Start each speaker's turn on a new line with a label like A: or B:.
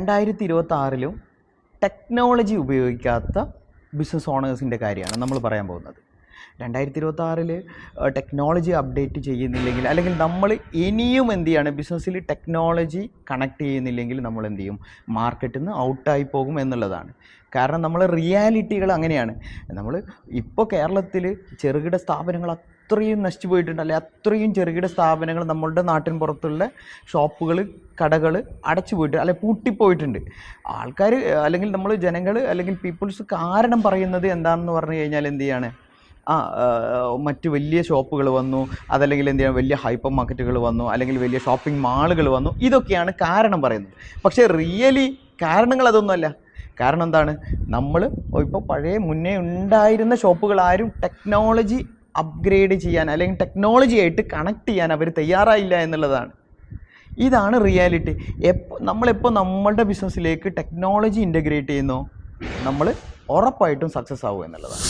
A: 2026 technology ഉപയോഗിക്കാത്ത business ഓണേഴ്സിൻ്റെ കാര്യമാണ് നമ്മൾ പറയാൻ പോകുന്നത്. 2026 ടെക്നോളജി അപ്ഡേറ്റ് ചെയ്യുന്നില്ലെങ്കിൽ, അല്ലെങ്കിൽ നമ്മൾ ഇനിയും എന്ത് ചെയ്യാണ്, ബിസിനസ്സിൽ ടെക്നോളജി കണക്ട് ചെയ്യുന്നില്ലെങ്കിൽ നമ്മൾ എന്ത് ചെയ്യും, മാർക്കറ്റിൽ നിന്ന് ഔട്ടായി പോകും എന്നുള്ളതാണ്. കാരണം നമ്മൾ റിയാലിറ്റികൾ അങ്ങനെയാണ്. നമ്മൾ ഇപ്പോൾ കേരളത്തിൽ ചെറുകിട സ്ഥാപനങ്ങൾ അത്രയും നശിച്ചു പോയിട്ടുണ്ട്, അല്ലെ അത്രയും ചെറുകിട സ്ഥാപനങ്ങൾ നമ്മളുടെ നാട്ടിൻ പുറത്തുള്ള ഷോപ്പുകൾ, കടകൾ അടച്ചു പോയിട്ട്, അല്ലെ പൂട്ടിപ്പോയിട്ടുണ്ട്. ആൾക്കാർ അല്ലെങ്കിൽ നമ്മൾ ജനങ്ങൾ അല്ലെങ്കിൽ പീപ്പിൾസ് കാരണം പറയുന്നത് എന്താണെന്ന് പറഞ്ഞു കഴിഞ്ഞാൽ എന്ത് ചെയ്യാണ്, മറ്റ് വലിയ ഷോപ്പുകൾ വന്നു, അതല്ലെങ്കിൽ എന്ത് ചെയ്യുക, വലിയ ഹൈപ്പർ മാർക്കറ്റുകൾ വന്നു, അല്ലെങ്കിൽ വലിയ ഷോപ്പിംഗ് മാളുകൾ വന്നു, ഇതൊക്കെയാണ് കാരണം പറയുന്നത്. പക്ഷേ റിയലി കാരണങ്ങൾ അതൊന്നുമല്ല. കാരണം എന്താണ്, നമ്മൾ ഇപ്പോൾ മുന്നേ ഉണ്ടായിരുന്ന ഷോപ്പുകൾ ആരും ടെക്നോളജി അപ്ഗ്രേഡ് ചെയ്യാൻ അല്ലെങ്കിൽ ടെക്നോളജിയായിട്ട് കണക്ട് ചെയ്യാൻ അവർ തയ്യാറായില്ല എന്നുള്ളതാണ്. ഇതാണ് റിയാലിറ്റി. നമ്മളെപ്പോൾ നമ്മളുടെ ബിസിനസ്സിലേക്ക് ടെക്നോളജി ഇൻ്റഗ്രേറ്റ് ചെയ്യുന്നോ നമ്മൾ ഉറപ്പായിട്ടും സക്സസ് ആവും എന്നുള്ളതാണ്.